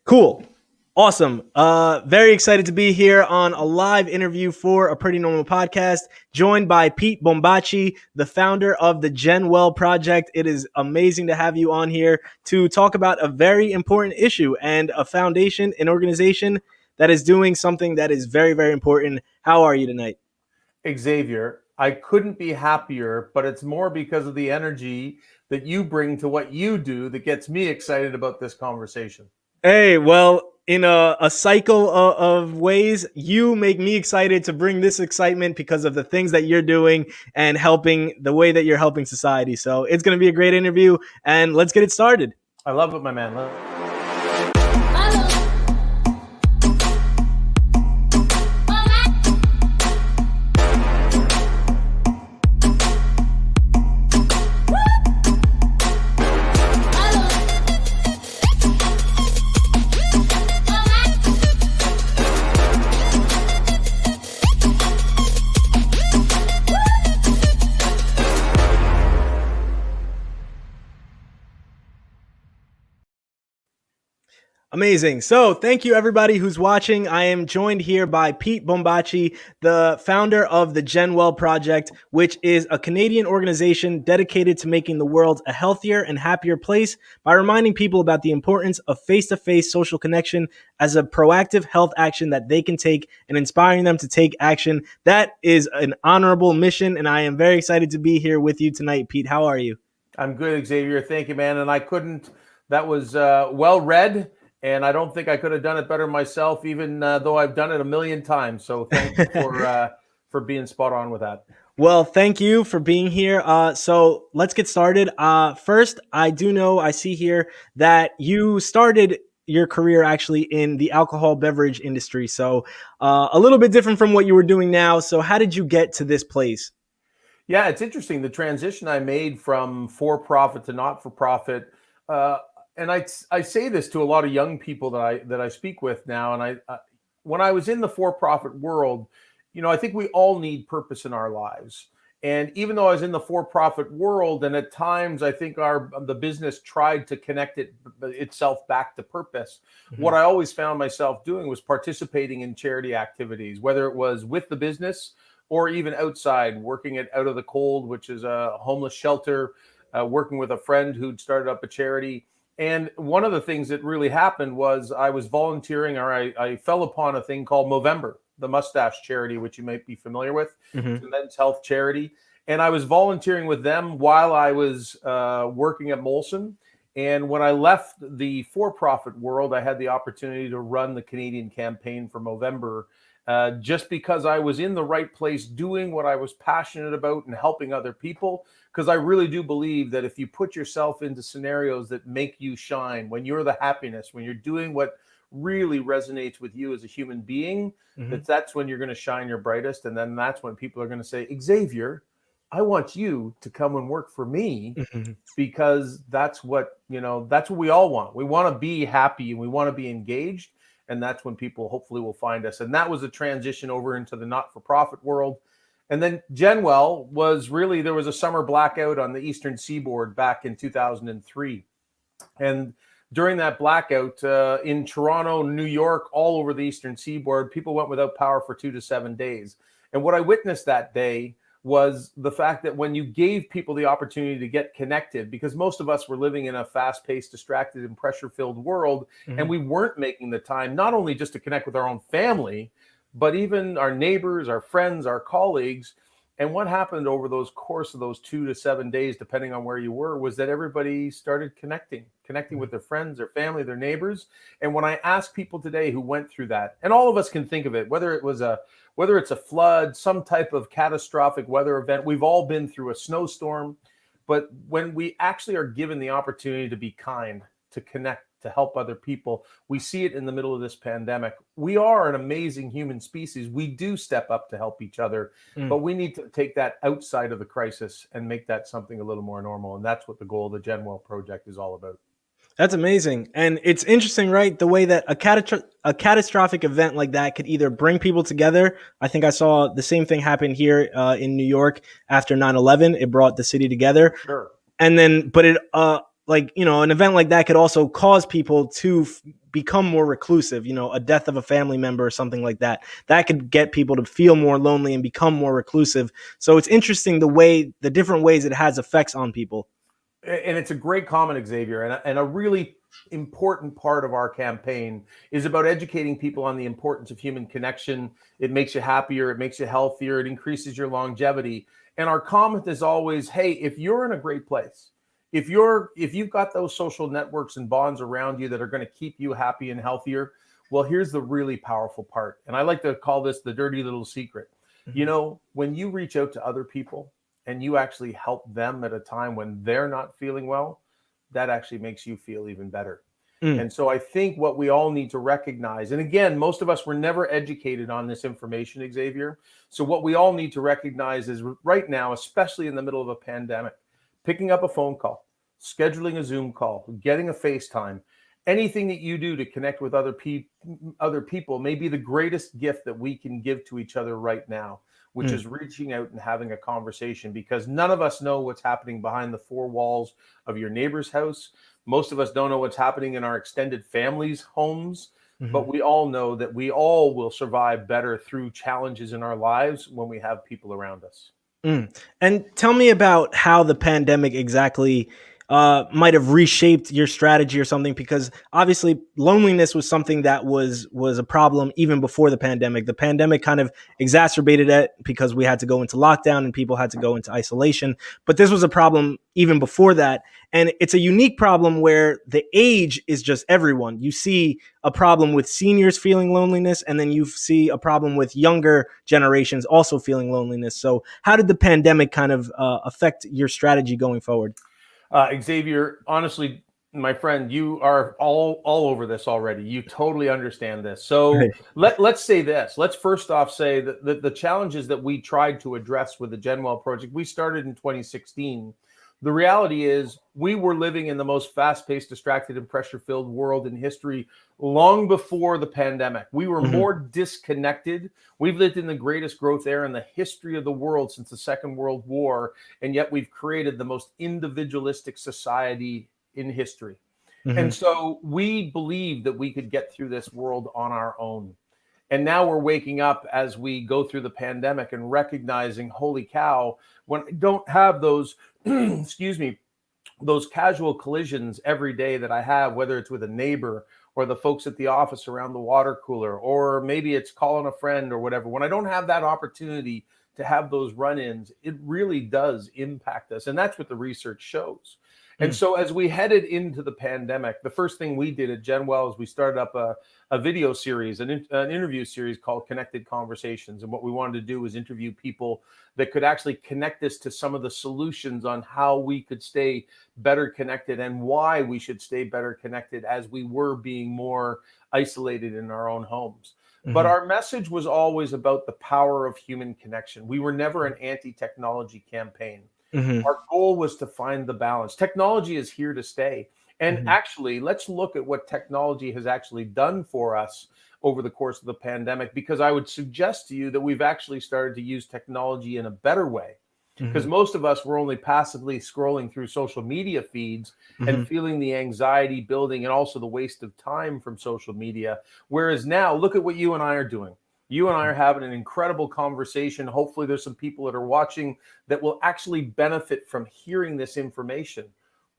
Cool. Awesome. Very excited to be here on a live interview for a Pretty Normal podcast, joined by Pete Bombaci, the founder of the GenWell Project. It is amazing to have you on here to talk about a very important issue and a foundation, an organization that is doing something that is very, very important. How are you tonight? Xavier, I couldn't be happier, but it's more because of the energy that you bring to what you do that gets me excited about this conversation. Hey, well, in a cycle of ways, you make me excited to bring this excitement because of the things that you're doing and helping the way that you're helping society. So it's going to be a great interview, and let's get it started. I love it, my man. Amazing. So thank you everybody who's watching. I am joined here by Pete Bombaci, the founder of the GenWell Project, which is a Canadian organization dedicated to making the world a healthier and happier place by reminding people about the importance of face-to-face social connection as a proactive health action that they can take and inspiring them to take action. That is an honorable mission, and I am very excited to be here with you tonight. Pete, how are you? I'm good, Xavier. Thank you, man. And that was well read. And I don't think I could have done it better myself, even though I've done it a million times. So thank you for being spot on with that. Well, thank you for being here. So let's get started. First, I see here that you started your career actually in the alcohol beverage industry. So a little bit different from what you were doing now. So how did you get to this place? Yeah, it's interesting. The transition I made from for-profit to not-for-profit. And I say this to a lot of young people that I speak with now. And when I was in the for-profit world, I think we all need purpose in our lives. And even though I was in the for-profit world, and at times I think the business tried to connect itself back to purpose, what I always found myself doing was participating in charity activities, whether it was with the business or even outside, working at Out of the Cold, which is a homeless shelter, working with a friend who'd started up a charity. And one of the things that really happened was I was volunteering, or I fell upon a thing called Movember, the mustache charity, which you might be familiar with. It's a men's health charity. And I was volunteering with them while I was working at Molson. And when I left the for-profit world, I had the opportunity to run the Canadian campaign for Movember, just because I was in the right place doing what I was passionate about and helping other people. Because I really do believe that if you put yourself into scenarios that make you shine, when you're the happiness, when you're doing what really resonates with you as a human being, that's when you're going to shine your brightest. And then that's when people are going to say, Xavier, I want you to come and work for me, because that's what we all want. We want to be happy and we want to be engaged. And that's when people hopefully will find us. And that was a transition over into the not-for-profit world. And then GenWell was really, there was a summer blackout on the Eastern Seaboard back in 2003. And during that blackout in Toronto, New York, all over the Eastern Seaboard, people went without power for 2 to 7 days. And what I witnessed that day was the fact that when you gave people the opportunity to get connected, because most of us were living in a fast-paced, distracted, and pressure-filled world, and we weren't making the time, not only just to connect with our own family, but even our neighbors, our friends, our colleagues. And what happened over those course of those 2 to 7 days, depending on where you were, was that everybody started connecting with their friends, their family, their neighbors. And when I ask people today who went through that, and all of us can think of it, whether it's a flood, some type of catastrophic weather event, we've all been through a snowstorm. But when we actually are given the opportunity to be kind, to connect, to help other people, we see it in the middle of this pandemic. We are an amazing human species. We do step up to help each other, but we need to take that outside of the crisis and make that something a little more normal. And that's what the goal of the GenWell Project is all about. That's amazing. And it's interesting, right? The way that a catastrophic event like that could either bring people together. I think I saw the same thing happen here in New York after 9/11. It brought the city together. Sure. And then, but it, an event like that could also cause people to become more reclusive, a death of a family member or something like that. That could get people to feel more lonely and become more reclusive. So it's interesting the different ways it has effects on people. And it's a great comment, Xavier, and a really important part of our campaign is about educating people on the importance of human connection. It makes you happier, it makes you healthier, it increases your longevity. And our comment is always, hey, if you're in a great place, if you've got those social networks and bonds around you that are going to keep you happy and healthier, well, here's the really powerful part. And I like to call this the dirty little secret. Mm-hmm. When you reach out to other people and you actually help them at a time when they're not feeling well, that actually makes you feel even better. And so I think what we all need to recognize, and again, most of us were never educated on this information, Xavier. So what we all need to recognize is right now, especially in the middle of a pandemic, picking up a phone call, scheduling a Zoom call, getting a FaceTime, anything that you do to connect with other people may be the greatest gift that we can give to each other right now, which is reaching out and having a conversation, because none of us know what's happening behind the four walls of your neighbor's house. Most of us don't know what's happening in our extended families' homes, but we all know that we all will survive better through challenges in our lives when we have people around us. And tell me about how the pandemic exactly might have reshaped your strategy or something, because obviously loneliness was something that was a problem even before the pandemic. The pandemic kind of exacerbated it because we had to go into lockdown and people had to go into isolation. But this was a problem even before that. And it's a unique problem where the age is just everyone. You see a problem with seniors feeling loneliness, and then you see a problem with younger generations also feeling loneliness. So how did the pandemic kind of affect your strategy going forward? Xavier, honestly, my friend, you are all over this already. You totally understand this. So Right. let's say this. Let's first off say that the challenges that we tried to address with the GenWell project, we started in 2016. The reality is we were living in the most fast-paced, distracted, and pressure-filled world in history long before the pandemic. We were Mm-hmm. more disconnected. We've lived in the greatest growth era in the history of the world since the Second World War, and yet we've created the most individualistic society in history. Mm-hmm. And so we believed that we could get through this world on our own. And now we're waking up as we go through the pandemic and recognizing, holy cow, when I don't have those, excuse me, those casual collisions every day that I have, whether it's with a neighbor or the folks at the office around the water cooler, or maybe it's calling a friend or whatever, when I don't have that opportunity to have those run-ins, it really does impact us. And that's what the research shows. And so as we headed into the pandemic, the first thing we did at GenWell is we started up a video series, an interview series called Connected Conversations. And what we wanted to do was interview people that could actually connect us to some of the solutions on how we could stay better connected and why we should stay better connected as we were being more isolated in our own homes. But Mm-hmm. our message was always about the power of human connection. We were never an anti-technology campaign. Mm-hmm. Our goal was to find the balance. Technology is here to stay. And Mm-hmm. actually, let's look at what technology has actually done for us over the course of the pandemic, because I would suggest to you that we've actually started to use technology in a better way. Because Mm-hmm. most of us were only passively scrolling through social media feeds and Mm-hmm. feeling the anxiety building and also the waste of time from social media. Whereas now, look at what you and I are doing. You and I are having an incredible conversation. Hopefully, there's some people that are watching that will actually benefit from hearing this information.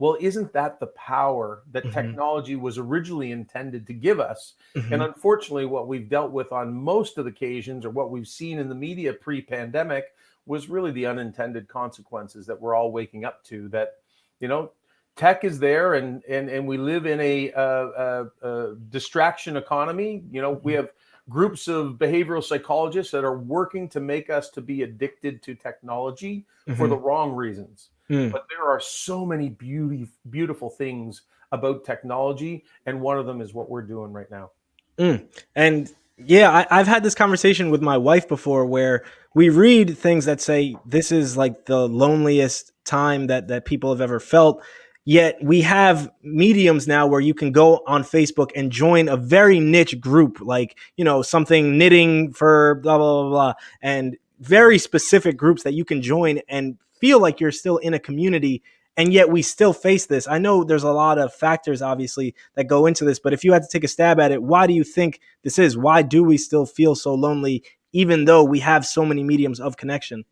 Well, isn't that the power that Mm-hmm. technology was originally intended to give us? And Mm-hmm. unfortunately, what we've dealt with on most of the occasions, or what we've seen in the media pre-pandemic, was really the unintended consequences that we're all waking up to. That, you know, tech is there, and we live in a distraction economy. We have groups of behavioral psychologists that are working to make us to be addicted to technology for Mm-hmm. the wrong reasons. Mm. But there are so many beautiful things about technology, and one of them is what we're doing right now. Mm. And yeah, I've had this conversation with my wife before where we read things that say this is like the loneliest time that people have ever felt. Yet we have mediums now where you can go on Facebook and join a very niche group, like, something knitting for blah, blah, blah, blah, and very specific groups that you can join and feel like you're still in a community. and yet we still face this. I know there's a lot of factors, obviously, that go into this, but if you had to take a stab at it, why do you think this is? Why do we still feel so lonely, even though we have so many mediums of connection?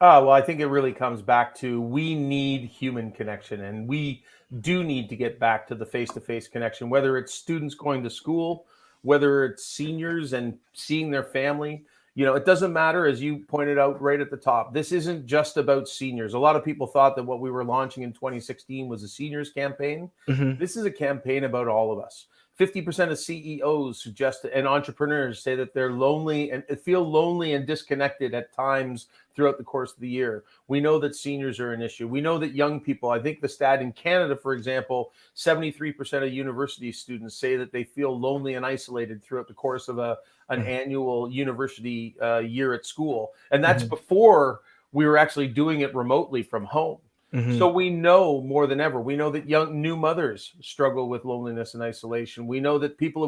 Well, I think it really comes back to we need human connection, and we do need to get back to the face connection, whether it's students going to school, whether it's seniors and seeing their family. It doesn't matter, as you pointed out right at the top. This isn't just about seniors. A lot of people thought that what we were launching in 2016 was a seniors campaign. Mm-hmm. This is a campaign about all of us. 50% of CEOs suggest and entrepreneurs say that they're lonely and feel lonely and disconnected at times throughout the course of the year. We know that seniors are an issue. We know that young people, I think the stat in Canada, for example, 73% of university students say that they feel lonely and isolated throughout the course of an annual university year at school. And that's before we were actually doing it remotely from home. Mm-hmm. So we know more than ever. We know that new mothers struggle with loneliness and isolation. We know that people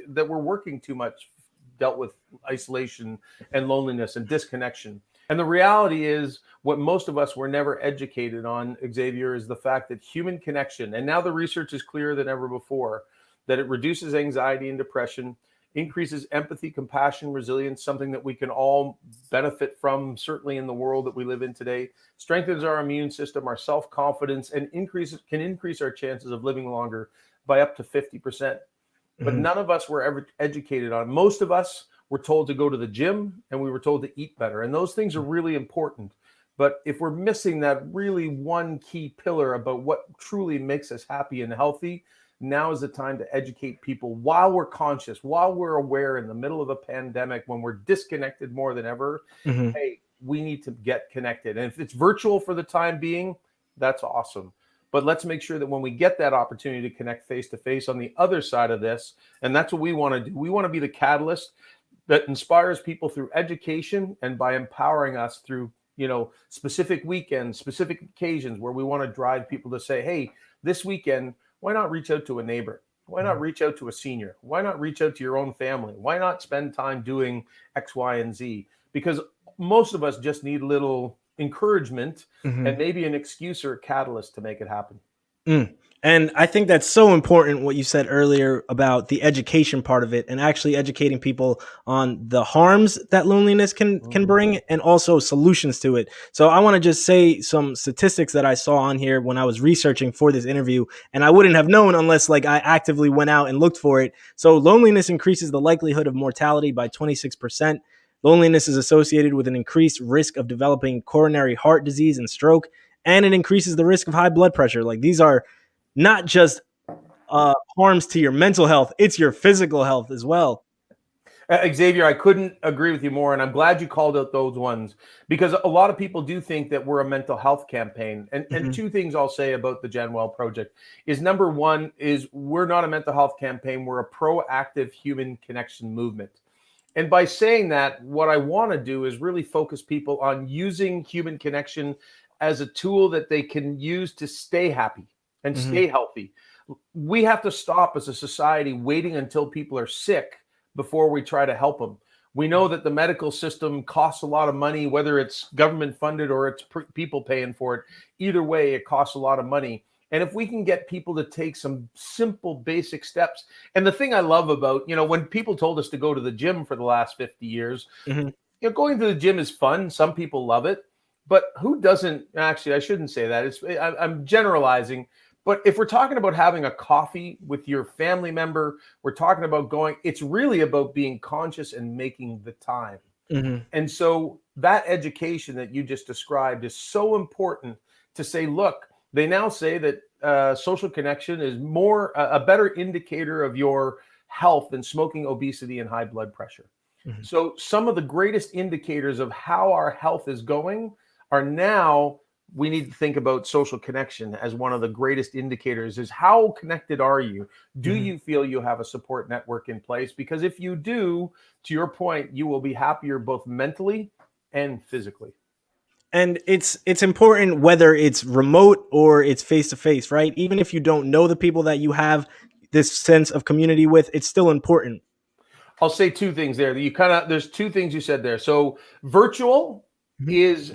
that were working too much dealt with isolation and loneliness and disconnection. And the reality is, what most of us were never educated on, Xavier, is the fact that human connection, and now the research is clearer than ever before, that it reduces anxiety and depression, increases empathy, compassion, resilience, something that we can all benefit from, certainly in the world that we live in today, strengthens our immune system, our self-confidence, and can increase our chances of living longer by up to 50%. But none of us were ever educated on. Most of us were told to go to the gym, and we were told to eat better. And those things are really important. But if we're missing that really one key pillar about what truly makes us happy and healthy, now is the time to educate people while we're conscious, while we're aware in the middle of a pandemic, when we're disconnected more than ever. Hey, we need to get connected. And if it's virtual for the time being, that's awesome. But let's make sure that when we get that opportunity to connect face to face on the other side of this, and that's what we want to do. We want to be the catalyst that inspires people through education and by empowering us through, specific weekends, specific occasions where we want to drive people to say, hey, this weekend, why not reach out to a neighbor? Why not reach out to a senior? Why not reach out to your own family? Why not spend time doing X, Y, and Z? Because most of us just need a little encouragement and maybe an excuse or a catalyst to make it happen. And I think that's so important, what you said earlier about the education part of it, and actually educating people on the harms that loneliness can bring, and also solutions to it. So I want to just say some statistics that I saw on here when I was researching for this interview, and I wouldn't have known unless I actively went out and looked for it. So loneliness increases the likelihood of mortality by 26%. Loneliness is associated with an increased risk of developing coronary heart disease and stroke, and it increases the risk of high blood pressure. These are not just harms to your mental health, it's your physical health as well. Xavier, I couldn't agree with you more. And I'm glad you called out those ones, because a lot of people do think that we're a mental health campaign. And two things I'll say about the GenWell Project is, number one, is we're not a mental health campaign. We're a proactive human connection movement. And by saying that, what I want to do is really focus people on using human connection as a tool that they can use to stay happy and stay healthy. We have to stop as a society waiting until people are sick before we try to help them. We know that the medical system costs a lot of money, whether it's government funded or it's people paying for it. Either way, it costs a lot of money. And if we can get people to take some simple, basic steps. And the thing I love about, when people told us to go to the gym for the last 50 years, going to the gym is fun. Some people love it. But who doesn't? Actually, I shouldn't say that. I'm generalizing. But if we're talking about having a coffee with your family member, we're talking about it's really about being conscious and making the time. And so that education that you just described is so important to say, look, they now say that social connection is a better indicator of your health than smoking, obesity, and high blood pressure. So some of the greatest indicators of how our health is going are now, we need to think about social connection as one of the greatest indicators. Is how connected are you? Do you feel you have a support network in place? Because if you do, to your point, you will be happier both mentally and physically. And it's important whether it's remote or it's face to face, right? Even if you don't know the people that you have this sense of community with, it's still important. I'll say two things there. There's two things you said there. So virtual is,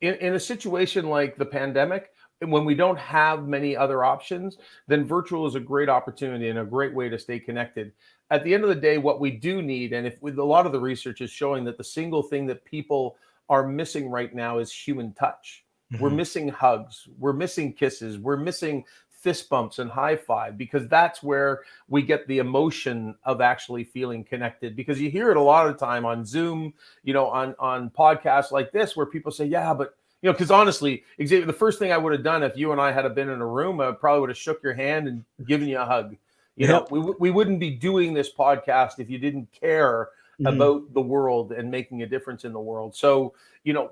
in a situation like the pandemic, when we don't have many other options, then virtual is a great opportunity and a great way to stay connected. At the end of the day, what we do need, and if with a lot of the research is showing that the single thing that people are missing right now is human touch. We're Mhm. missing hugs, we're missing kisses, we're missing fist bumps and high five, because that's where we get the emotion of actually feeling connected. Because you hear it a lot of time on Zoom, on podcasts like this, where people say, yeah, but because honestly, Xavier, the first thing I would have done if you and I had been in a room, I probably would have shook your hand and given you a hug. Yep. We wouldn't be doing this podcast if you didn't care Mhm. about the world and making a difference in the world. So,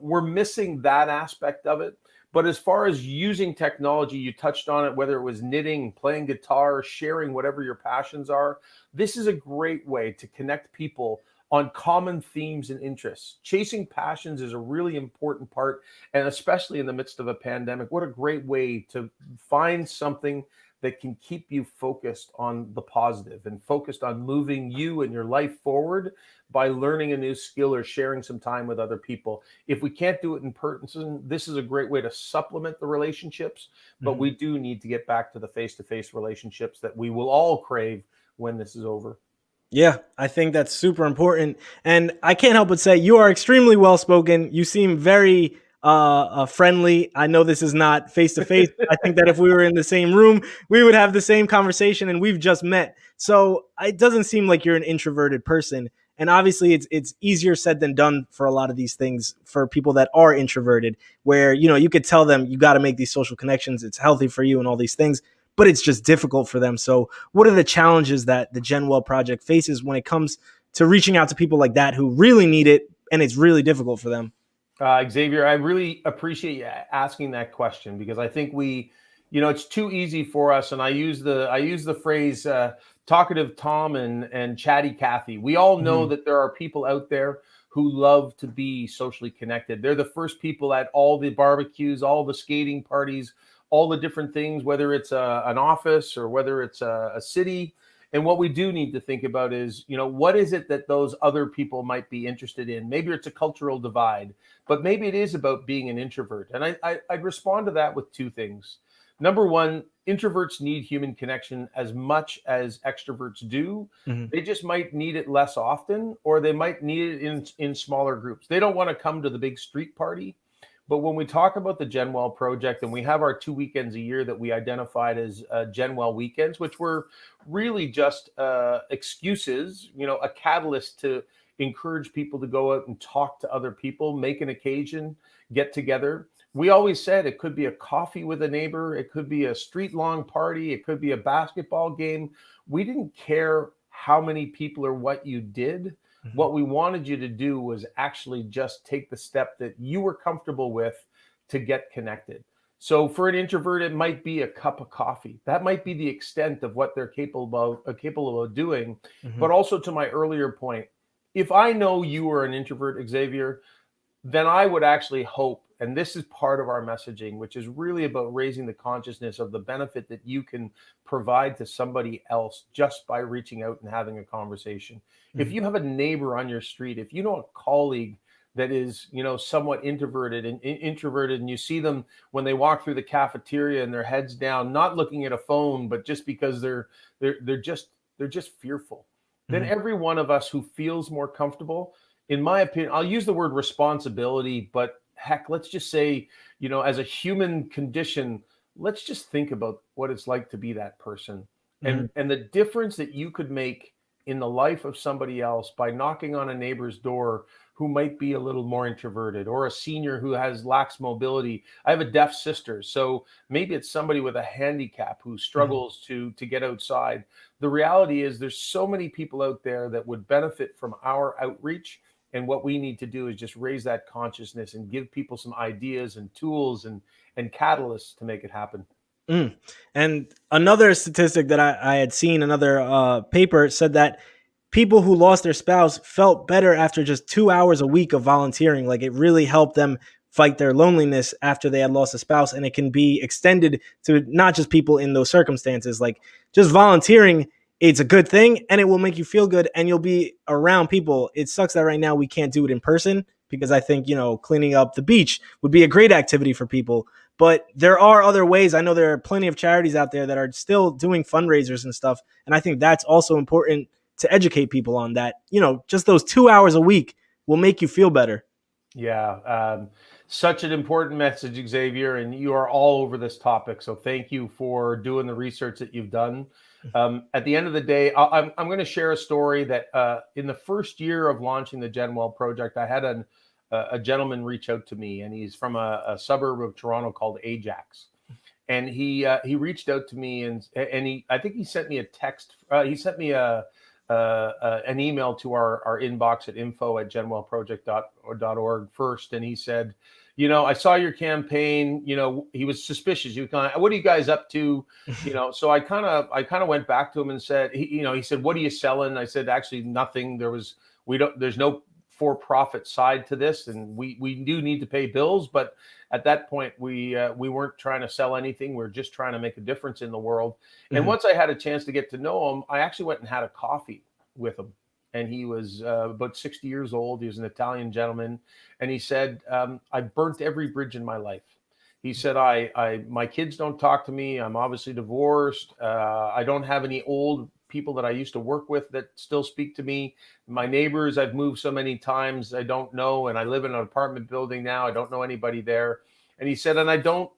we're missing that aspect of it. But as far as using technology, you touched on it, whether it was knitting, playing guitar, sharing whatever your passions are. This is a great way to connect people on common themes and interests. Chasing passions is a really important part, and especially in the midst of a pandemic, what a great way to find something that can keep you focused on the positive and focused on moving you and your life forward by learning a new skill or sharing some time with other people. If we can't do it in person, this is a great way to supplement the relationships, but Mhm. we do need to get back to the face-to-face relationships that we will all crave when this is over. Yeah, I think that's super important. And I can't help but say you are extremely well spoken. You seem very friendly. I know this is not face to face. I think that if we were in the same room, we would have the same conversation, and we've just met. So it doesn't seem like you're an introverted person. And obviously, it's easier said than done for a lot of these things for people that are introverted, where you could tell them you got to make these social connections. It's healthy for you and all these things, but it's just difficult for them. So what are the challenges that the GenWell Project faces when it comes to reaching out to people like that who really need it and it's really difficult for them? Xavier, I really appreciate you asking that question, because I think it's too easy for us. And I use the phrase talkative Tom and chatty Kathy. We all know Mhm. that there are people out there who love to be socially connected. They're the first people at all the barbecues, all the skating parties, all the different things, whether it's an office or whether it's a city. And what we do need to think about is, what is it that those other people might be interested in? Maybe it's a cultural divide, but maybe it is about being an introvert. And I'd respond to that with two things. Number one, introverts need human connection as much as extroverts do. Mhm. They just might need it less often, or they might need it in smaller groups. They don't want to come to the big street party. But when we talk about the GenWell project, and we have our 2 weekends a year that we identified as GenWell weekends, which were really just excuses, a catalyst to encourage people to go out and talk to other people, make an occasion, get together. We always said it could be a coffee with a neighbor, it could be a street long party, it could be a basketball game. We didn't care how many people or what you did. Mhm. What we wanted you to do was actually just take the step that you were comfortable with to get connected. So for an introvert, it might be a cup of coffee. That might be the extent of what they're capable of doing. Mhm. But also, to my earlier point, if I know you are an introvert, Xavier, then I would actually hope, and this is part of our messaging, which is really about raising the consciousness of the benefit that you can provide to somebody else just by reaching out and having a conversation. If Mhm. you have a neighbor on your street, if you know a colleague that is, somewhat introverted, and you see them when they walk through the cafeteria and their heads down, not looking at a phone, but just because they're just fearful, then Mhm. every one of us who feels more comfortable, in my opinion, I'll use the word responsibility, but heck, let's just say, as a human condition, let's just think about what it's like to be that person, and Mhm. and the difference that you could make in the life of somebody else by knocking on a neighbor's door who might be a little more introverted, or a senior who has lacks mobility. I have a deaf sister, so maybe it's somebody with a handicap who Mhm. struggles to get outside. The reality is there's so many people out there that would benefit from our outreach, and what we need to do is just raise that consciousness and give people some ideas and tools and catalysts to make it happen. Mm. And another statistic that I had seen, another paper said that people who lost their spouse felt better after just 2 hours a week of volunteering. Like it really helped them fight their loneliness after they had lost a spouse. And it can be extended to not just people in those circumstances. Like just volunteering, it's a good thing and it will make you feel good and you'll be around people. It sucks that right now we can't do it in person because I think, cleaning up the beach would be a great activity for people. But there are other ways. I know there are plenty of charities out there that are still doing fundraisers and stuff. And I think that's also important to educate people on that. Just those 2 hours a week will make you feel better. Yeah, such an important message, Xavier, and you are all over this topic. So thank you for doing the research that you've done. At the end of the day, I'm going to share a story that in the first year of launching the GenWell Project, I had a gentleman reach out to me, and he's from a suburb of Toronto called Ajax. And he reached out to me, and I think he sent me a text. He sent me an email to our inbox at info@genwellproject.org first, and he said, I saw your campaign. He was suspicious. He was kind of, what are you guys up to? So I kind of went back to him and said, he said, what are you selling? I said, actually nothing. There's no for-profit side to this, and we do need to pay bills, but at that point we weren't trying to sell anything. We were just trying to make a difference in the world. And once I had a chance to get to know him, I actually went and had a coffee with him. And he was about 60 years old. He was an Italian gentleman, and he said, I burnt every bridge in my life. He said, my kids don't talk to me. I'm obviously divorced. I don't have any old people that I used to work with that still speak to me. My neighbors, I've moved so many times, I don't know. And I live in an apartment building now. I don't know anybody there. And he said, and I don't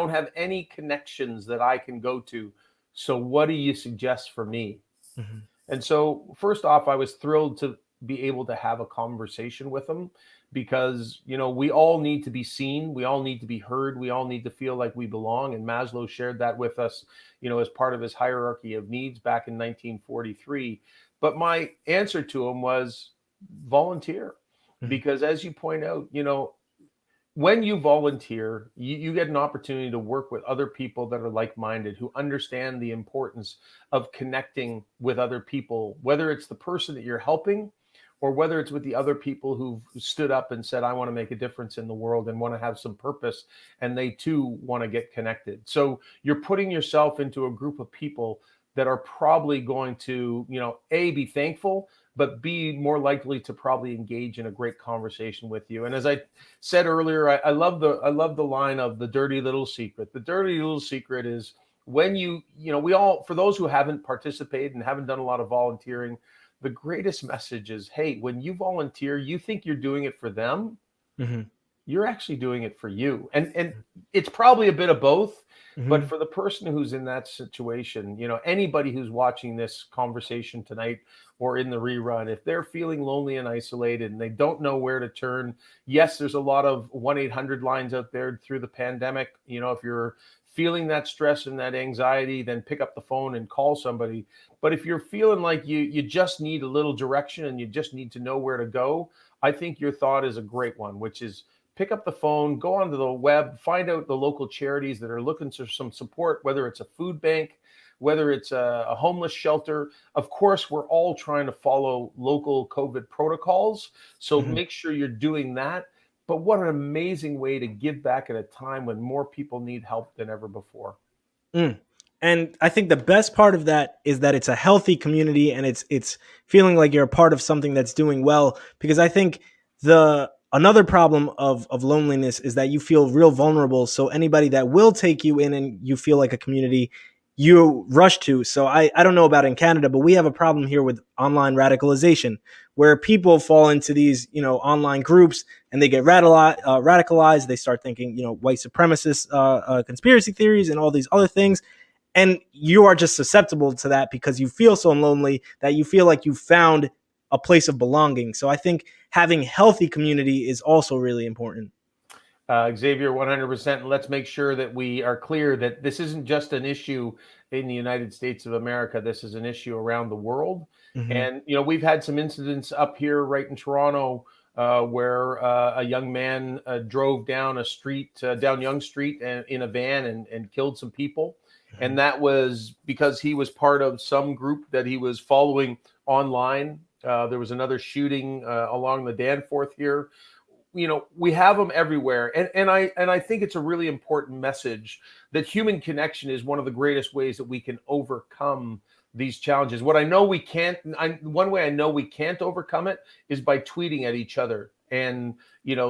have any connections that I can go to. So what do you suggest for me? Mm-hmm. And so first off, I was thrilled to be able to have a conversation with him, because, we all need to be seen. We all need to be heard. We all need to feel like we belong. And Maslow shared that with us, as part of his hierarchy of needs back in 1943. But my answer to him was volunteer, because as you point out, when you volunteer, you get an opportunity to work with other people that are like-minded, who understand the importance of connecting with other people, whether it's the person that you're helping, or whether it's with the other people who've stood up and said, I want to make a difference in the world and want to have some purpose, and they too want to get connected. So you're putting yourself into a group of people that are probably going to, A, be thankful, but B, more likely to probably engage in a great conversation with you. And as I said earlier, I love the line of the dirty little secret. The dirty little secret is when we all, for those who haven't participated and haven't done a lot of volunteering, the greatest message is, hey, when you volunteer, you think you're doing it for them. Mm-hmm. You're actually doing it for you. And it's probably a bit of both. Mm-hmm. But for the person who's in that situation, anybody who's watching this conversation tonight or in the rerun, if they're feeling lonely and isolated and they don't know where to turn, yes, there's a lot of 1-800 lines out there through the pandemic. If you're feeling that stress and that anxiety, then pick up the phone and call somebody. But if you're feeling like you just need a little direction and you just need to know where to go, I think your thought is a great one, which is pick up the phone, go onto the web, find out the local charities that are looking for some support, whether it's a food bank, whether it's a homeless shelter. Of course, we're all trying to follow local COVID protocols. So make sure you're doing that. But what an amazing way to give back at a time when more people need help than ever before. And I think the best part of that is that it's a healthy community, and it's feeling like you're a part of something that's doing well. Because I think another problem of loneliness is that you feel real vulnerable. So anybody that will take you in and you feel like a community, you rush to. So I don't know about in Canada, but we have a problem here with online radicalization, where people fall into these, online groups and they get radicalized. They start thinking, white supremacist conspiracy theories and all these other things. And you are just susceptible to that because you feel so lonely that you feel like you found a place of belonging. So I think having healthy community is also really important. Xavier, 100%. Let's make sure that we are clear that this isn't just an issue in the United States of America. This is an issue around the world. Mm-hmm. And, we've had some incidents up here right in Toronto where a young man drove down down Yonge Street in a van and killed some people. Mm-hmm. And that was because he was part of some group that he was following online. There was another shooting along the Danforth here. We have them everywhere. And I think it's a really important message that human connection is one of the greatest ways that we can overcome these challenges. One way I know we can't overcome it is by tweeting at each other. and,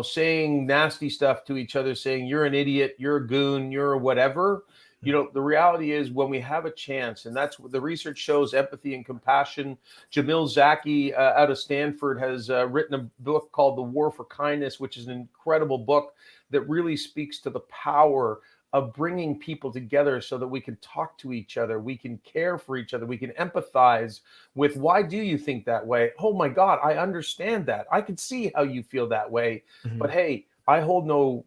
saying nasty stuff to each other, saying you're an idiot, you're a goon, you're a whatever. The reality is when we have a chance, and that's what the research shows, empathy and compassion. Jamil Zaki out of Stanford has written a book called The War for Kindness, which is an incredible book that really speaks to the power of bringing people together so that we can talk to each other, we can care for each other, we can empathize with, why do you think that way? Oh my God, I understand that. I can see how you feel that way. Mhm. But hey, I hold no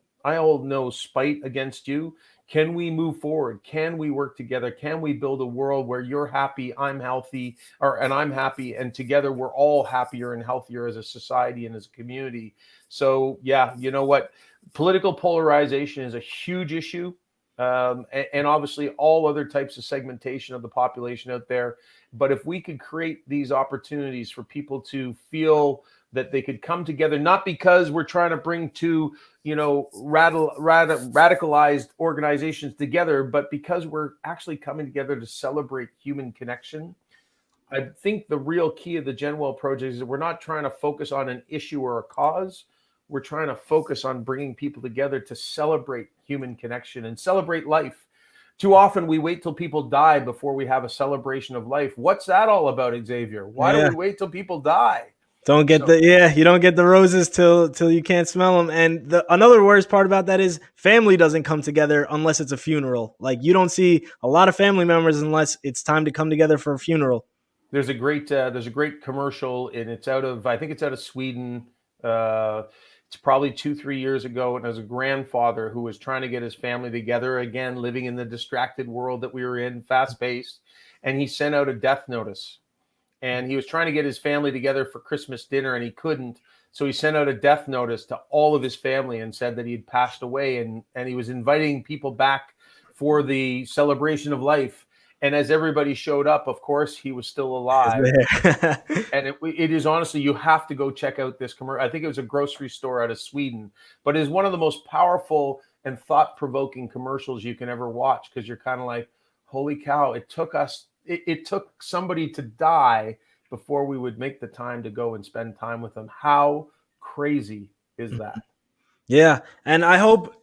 spite against you. Can we move forward? Can we work together? Can we build a world where you're happy, I'm healthy, and I'm happy, and together we're all happier and healthier as a society and as a community? So yeah, you know what? Political polarization is a huge issue, and obviously all other types of segmentation of the population out there. But if we could create these opportunities for people to feel that they could come together, not because we're trying to bring two, radicalized organizations together, but because we're actually coming together to celebrate human connection. I think the real key of the GenWell project is that we're not trying to focus on an issue or a cause. We're trying to focus on bringing people together to celebrate human connection and celebrate life. Too often we wait till people die before we have a celebration of life. What's that all about, Xavier? Why do Yeah. we wait till people die? Don't get So you don't get the roses till you can't smell them. And the another worst part about that is family doesn't come together unless it's a funeral. Like you don't see a lot of family members unless it's time to come together for a funeral. there's a great commercial, and I think it's out of Sweden. It's probably 2-3 years ago, and there's a grandfather who was trying to get his family together again, living in the distracted world that we were in, fast paced, and he sent out a death notice, and he was trying to get his family together for Christmas dinner, and he couldn't. So he sent out a death notice to all of his family and said that he had passed away, and he was inviting people back for the celebration of life. And as everybody showed up, of course, he was still Is alive. there. And it is, honestly, you have to go check out this commercial. I think it was a grocery store out of Sweden, but it's one of the most powerful and thought-provoking commercials you can ever watch, because you're kind of like, holy cow, it took somebody to die before we would make the time to go and spend time with them. How crazy is that? Yeah, and I hope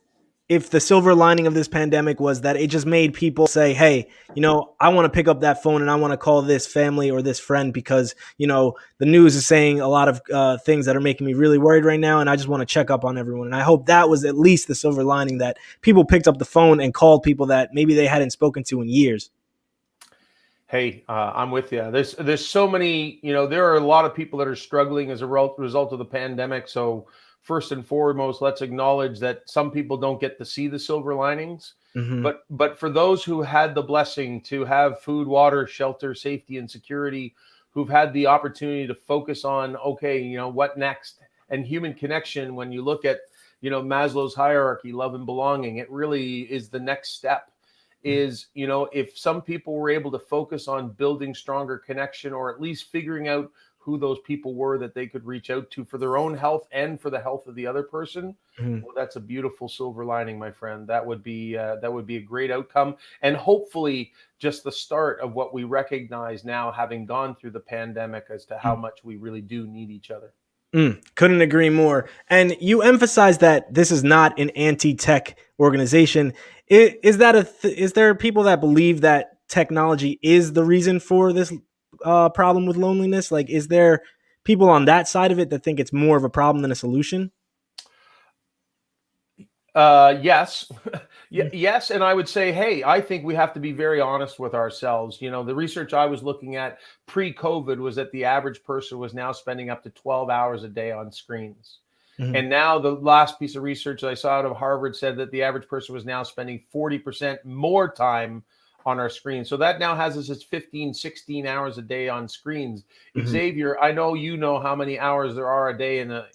if the silver lining of this pandemic was that it just made people say, hey, I want to pick up that phone and I want to call this family or this friend because, the news is saying a lot of things that are making me really worried right now. And I just want to check up on everyone. And I hope that was at least the silver lining, that people picked up the phone and called people that maybe they hadn't spoken to in years. Hey, I'm with you. There's so many, there are a lot of people that are struggling as a result of the pandemic. So first and foremost, let's acknowledge that some people don't get to see the silver linings. Mm-hmm. But for those who had the blessing to have food, water, shelter, safety, and security, who've had the opportunity to focus on, okay, what next? And human connection, when you look at, Maslow's hierarchy, love and belonging, it really is the next step. Is, if some people were able to focus on building stronger connection, or at least figuring out who those people were that they could reach out to for their own health and for the health of the other person, Mm-hmm. well, that's a beautiful silver lining, my friend. That would be a great outcome, and hopefully just the start of what we recognize now, having gone through the pandemic, as to how much we really do need each other. Couldn't agree more. And you emphasize that this is not an anti-tech organization. Is there people that believe that technology is the reason for this problem with loneliness? Like, is there people on that side of it that think it's more of a problem than a solution? Yes. Yes. And I would say, hey, I think we have to be very honest with ourselves. The research I was looking at pre-COVID was that the average person was now spending up to 12 hours a day on screens. Mhm. And now the last piece of research that I saw out of Harvard said that the average person was now spending 40% more time on our screens. So that now has us at 15, 16 hours a day on screens. Mhm. Xavier, I know you know how many hours there are a day in a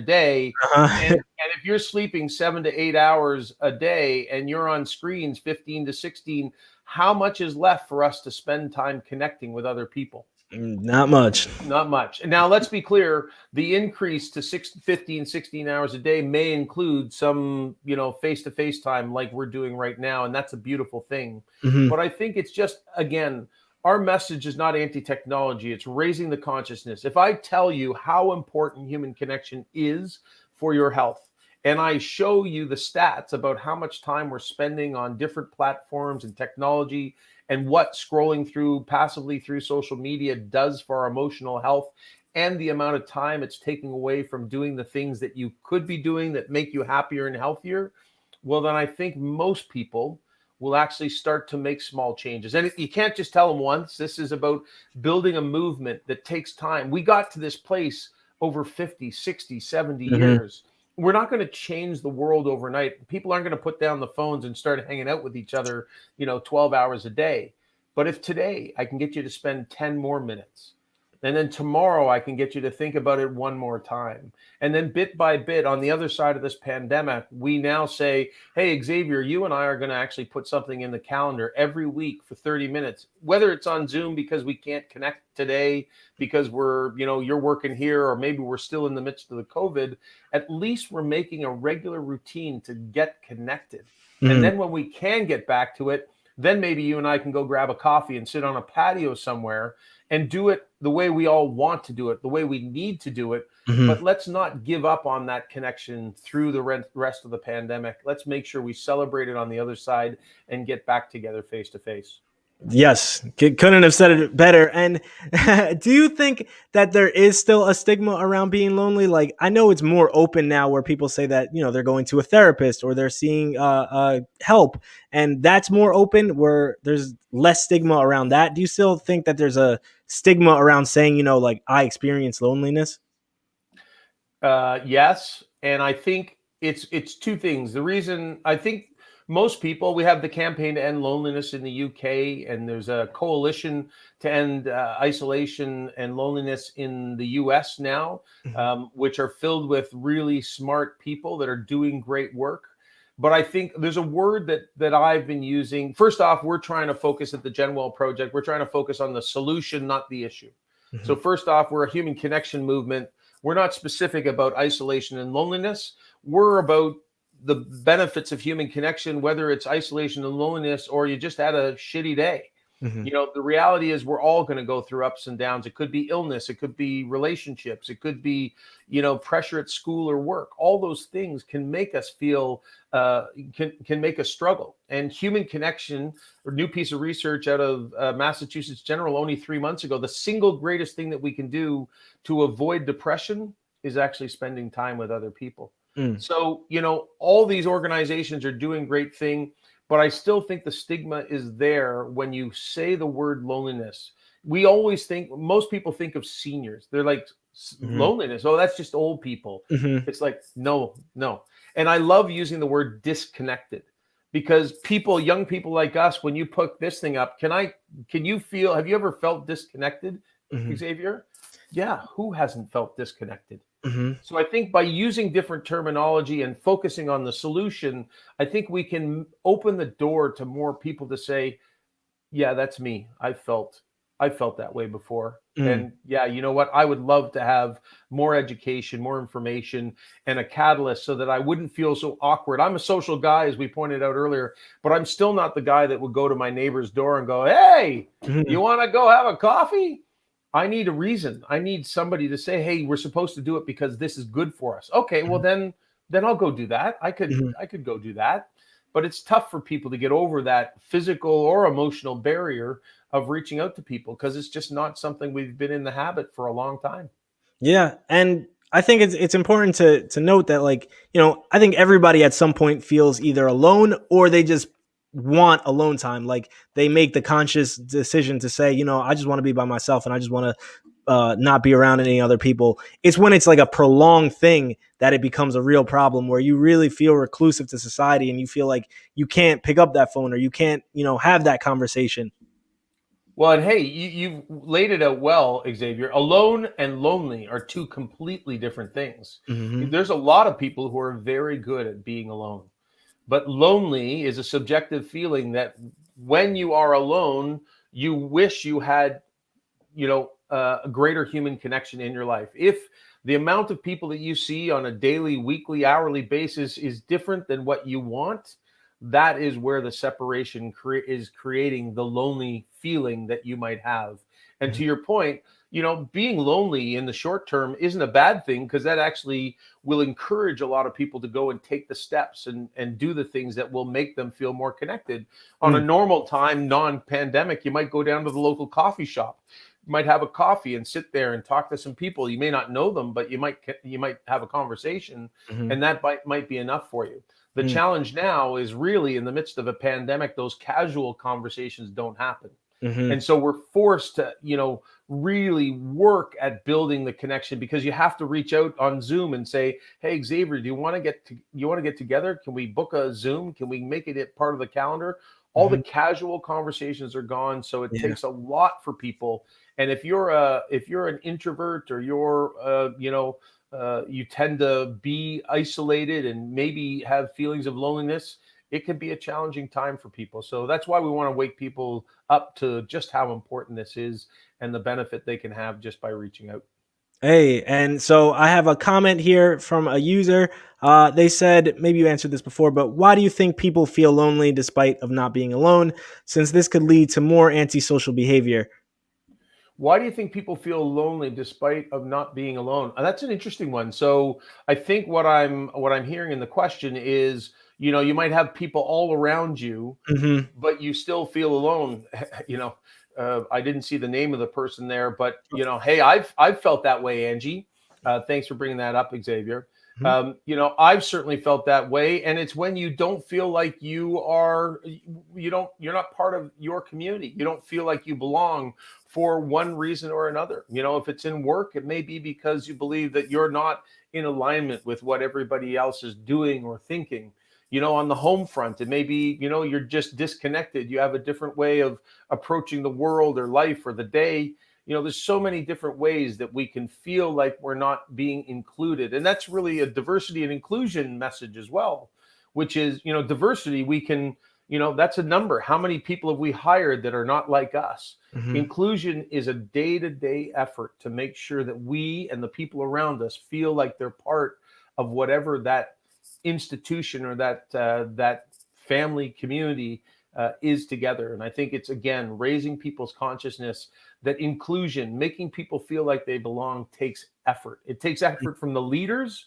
day. And Uh-huh. if you're sleeping 7 to 8 hours a day and you're on screens 15 to 16, how much is left for us to spend time connecting with other people? Not much. Not much. And now let's be clear, the increase to 15, 16 hours a day may include some, face-to-face time like we're doing right now. And that's a beautiful thing. Mhm. But I think it's just, again, our message is not anti-technology. It's raising the consciousness. If I tell you how important human connection is for your health, and I show you the stats about how much time we're spending on different platforms and technology, and what scrolling through passively through social media does for our emotional health, and the amount of time it's taking away from doing the things that you could be doing that make you happier and healthier, well, then I think most people will actually start to make small changes. And you can't just tell them once. This is about building a movement that takes time. We got to this place over 50, 60, 70 Mm-hmm. years. We're not going to change the world overnight. People aren't going to put down the phones and start hanging out with each other, 12 hours a day. But if today I can get you to spend 10 more minutes, and then tomorrow I can get you to think about it one more time. And then bit by bit, on the other side of this pandemic, we now say, hey, Xavier, you and I are going to actually put something in the calendar every week for 30 minutes, whether it's on Zoom because we can't connect today because you're working here, or maybe we're still in the midst of the COVID. At least we're making a regular routine to get connected. And Mm-hmm. then when we can get back to it, then maybe you and I can go grab a coffee and sit on a patio somewhere and do it the way we all want to do it, the way we need to do it. Mm-hmm. But let's not give up on that connection through the rest of the pandemic. Let's make sure we celebrate it on the other side and get back together face to face. Yes, couldn't have said it better. And do you think that there is still a stigma around being lonely? Like, I know it's more open now, where people say that they're going to a therapist or they're seeing help, and that's more open. Where there's less stigma around that. Do you still think that there's a stigma around saying like I experience loneliness? Yes, and I think it's two things. The reason I think most people, we have the campaign to end loneliness in the UK, and there's a coalition to end isolation and loneliness in the US now, which are filled with really smart people that are doing great work. But I think there's a word that I've been using. First off, we're trying to focus at the GenWell Project. We're trying to focus on the solution, not the issue. Mm-hmm. So first off, we're a human connection movement. We're not specific about isolation and loneliness. We're about the benefits of human connection, whether it's isolation and loneliness or you just had a shitty day. Mm-hmm. The reality is we're all going to go through ups and downs. It could be illness. It could be relationships. It could be, pressure at school or work. All those things can make us feel, can make us struggle. And human connection, a new piece of research out of Massachusetts General only 3 months ago, the single greatest thing that we can do to avoid depression is actually spending time with other people. Mm. So, all these organizations are doing great things. But I still think the stigma is there when you say the word loneliness. Most people think of seniors. They're like, Mm-hmm. loneliness. Oh, that's just old people. Mm-hmm. It's like, no. And I love using the word disconnected, because young people like us, when you put this thing up, have you ever felt disconnected, Mm-hmm. Xavier? Yeah. Who hasn't felt disconnected? Mm-hmm. So I think by using different terminology and focusing on the solution, I think we can open the door to more people to say, yeah, that's me. I felt that way before. Mm. And yeah, you know what? I would love to have more education, more information, and a catalyst so that I wouldn't feel so awkward. I'm a social guy, as we pointed out earlier, but I'm still not the guy that would go to my neighbor's door and go, hey, Mm-hmm. you want to go have a coffee? I need a reason. I need somebody to say, hey, we're supposed to do it because this is good for us. Okay, well then I'll go do that. I could go do that. But it's tough for people to get over that physical or emotional barrier of reaching out to people, because it's just not something we've been in the habit for a long time. Yeah, and I think it's important to note that, like, I think everybody at some point feels either alone or they just want alone time. Like, they make the conscious decision to say, I just want to be by myself and I just want to not be around any other people. It's when it's like a prolonged thing that it becomes a real problem, where you really feel reclusive to society and you feel like you can't pick up that phone or you can't, have that conversation. Well, and hey, you've laid it out well, Xavier. Alone and lonely are two completely different things. Mm-hmm. There's a lot of people who are very good at being alone. But lonely is a subjective feeling that when you are alone, you wish you had, a greater human connection in your life. If the amount of people that you see on a daily, weekly, hourly basis is different than what you want, that is where the separation is creating the lonely feeling that you might have. And Mhm. to your point, being lonely in the short term isn't a bad thing, because that actually will encourage a lot of people to go and take the steps and do the things that will make them feel more connected. On a Mm. normal time, non-pandemic, you might go down to the local coffee shop, you might have a coffee and sit there and talk to some people. You may not know them, but you might have a conversation, Mhm. and that might be enough for you. The Mm. challenge now is really, in the midst of a pandemic, those casual conversations don't happen. Mhm. And so we're forced to, really work at building the connection, because you have to reach out on Zoom and say, "Hey, Xavier, do you want to get together? Can we book a Zoom? Can we make it part of the calendar?" All the Mhm. casual conversations are gone, so it Yeah. takes a lot for people. And if you're an introvert, or you tend to be isolated and maybe have feelings of loneliness, it can be a challenging time for people. So that's why we want to wake people up to just how important this is, and the benefit they can have just by reaching out. Hey, and so I have a comment here from a user. They said, maybe you answered this before, but why do you think people feel lonely despite of not being alone? Since this could lead to more antisocial behavior. Why do you think people feel lonely despite of not being alone? That's an interesting one. So I think what I'm hearing in the question is, you might have people all around you, Hmm. but you still feel alone. I didn't see the name of the person there, but hey, I've felt that way, Angie. Thanks for bringing that up, Xavier. I've certainly felt that way, and it's when you don't feel like you're not part of your community. You don't feel like you belong for one reason or another. If it's in work, it may be because you believe that you're not in alignment with what everybody else is doing or thinking. On the home front, it may be, you're just disconnected. You have a different way of approaching the world or life or the day. There's so many different ways that we can feel like we're not being included. And that's really a diversity and inclusion message as well, which is, diversity, we can, that's a number. How many people have we hired that are not like us? Hmm. Inclusion is a day-to-day effort to make sure that we and the people around us feel like they're part of whatever that institution or that family community is together. And I think it's, again, raising people's consciousness that inclusion, making people feel like they belong, takes effort. It takes effort from the leaders,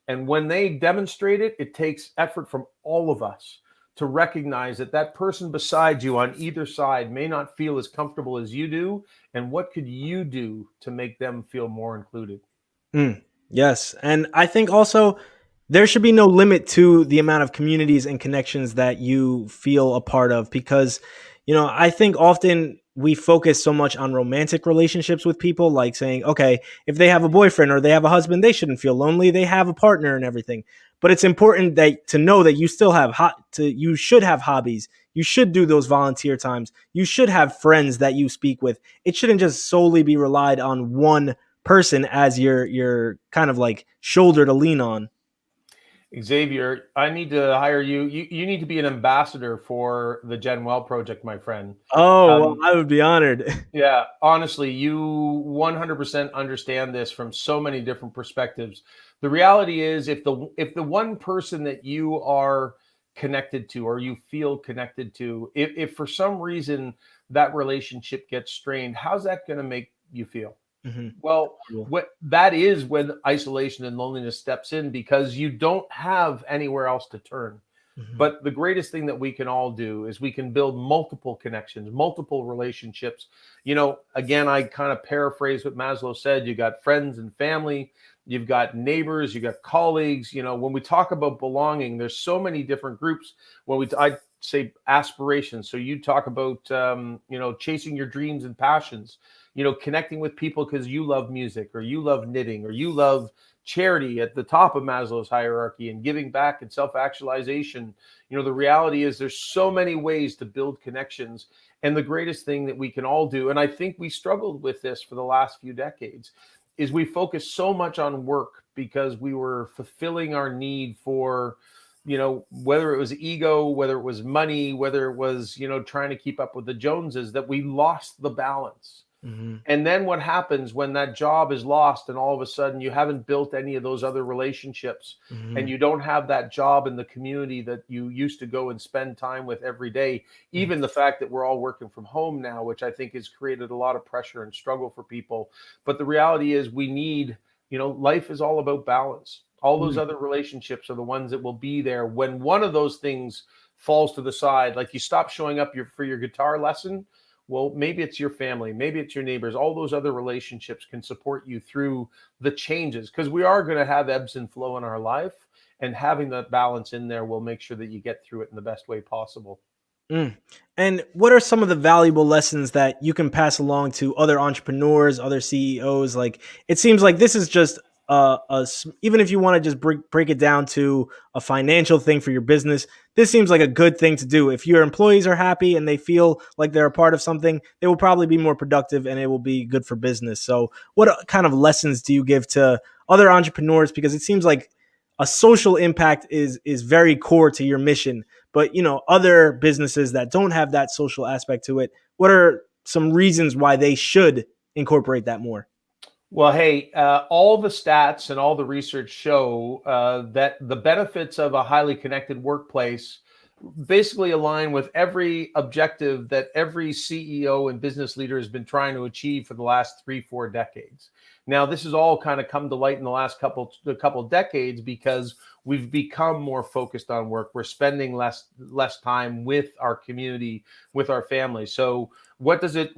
and when they demonstrate it, it takes effort from all of us to recognize that that person beside you on either side may not feel as comfortable as you do, and what could you do to make them feel more included. Mm, yes. And I think also there should be no limit to the amount of communities and connections that you feel a part of because, I think often we focus so much on romantic relationships with people, like saying, okay, if they have a boyfriend or they have a husband, they shouldn't feel lonely. They have a partner and everything. But it's important that to know that you still have you should have hobbies. You should do those volunteer times. You should have friends that you speak with. It shouldn't just solely be relied on one person as your kind of like shoulder to lean on. Xavier, I need to hire you. You need to be an ambassador for the GenWell Project, my friend. Oh, well, Um, I would be honored. yeah, honestly, you 100% understand this from so many different perspectives. The reality is, if the one person that you are connected to, or you feel connected to, if for some reason that relationship gets strained, how's that going to make you feel? Mhm. Well, Cool. what that is when isolation and loneliness steps in, because you don't have anywhere else to turn. Mhm. But the greatest thing that we can all do is we can build multiple connections, multiple relationships. Again, I kind of paraphrase what Maslow said. You got friends and family, you've got neighbors, you got colleagues. When we talk about belonging, there's so many different groups. I say aspirations. So you talk about, chasing your dreams and passions, connecting with people because you love music, or you love knitting, or you love charity at the top of Maslow's hierarchy, and giving back and self-actualization. The reality is there's so many ways to build connections. And the greatest thing that we can all do, and I think we struggled with this for the last few decades, is we focus so much on work because we were fulfilling our need for, whether it was ego, whether it was money, whether it was, trying to keep up with the Joneses, that we lost the balance. Mm-hmm. And then what happens when that job is lost and all of a sudden you haven't built any of those other relationships, Mm-hmm. and you don't have that job in the community that you used to go and spend time with every day? Even the fact that we're all working from home now, which I think has created a lot of pressure and struggle for people. But the reality is we need, life is all about balance. All those Mm-hmm. other relationships are the ones that will be there when one of those things falls to the side. Like you stop showing up for your guitar lesson, well, maybe it's your family, maybe it's your neighbors. All those other relationships can support you through the changes, because we are going to have ebbs and flow in our life. And having that balance in there will make sure that you get through it in the best way possible. Mm. And what are some of the valuable lessons that you can pass along to other entrepreneurs, other CEOs? Like, it seems like this is just even if you want to just break it down to a financial thing for your business, this seems like a good thing to do. If your employees are happy and they feel like they're a part of something, they will probably be more productive and it will be good for business. So, what kind of lessons do you give to other entrepreneurs? Because it seems like a social impact is very core to your mission, but other businesses that don't have that social aspect to it, what are some reasons why they should incorporate that more? Well, hey, all the stats and all the research show that the benefits of a highly connected workplace basically align with every objective that every CEO and business leader has been trying to achieve for the last 3-4 decades. Now, this has all kind of come to light in the last couple decades because we've become more focused on work. We're spending less time with our community, with our family. So, what does a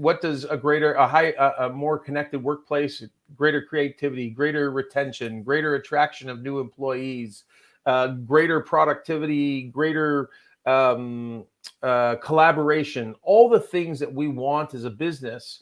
more connected workplace, greater creativity, greater retention, greater attraction of new employees, greater productivity, greater collaboration, all the things that we want as a business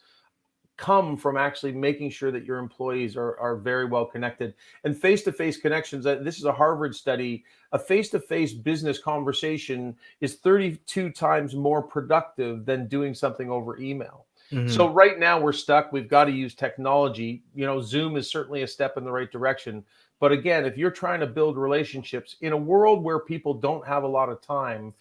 come from actually making sure that your employees are very well connected. And face-to-face connections, this is a Harvard study, a face-to-face business conversation is 32 times more productive than doing something over email. Mm-hmm. So right now we're stuck. We've got to use technology. Zoom is certainly a step in the right direction. But again, if you're trying to build relationships in a world where people don't have a lot of time,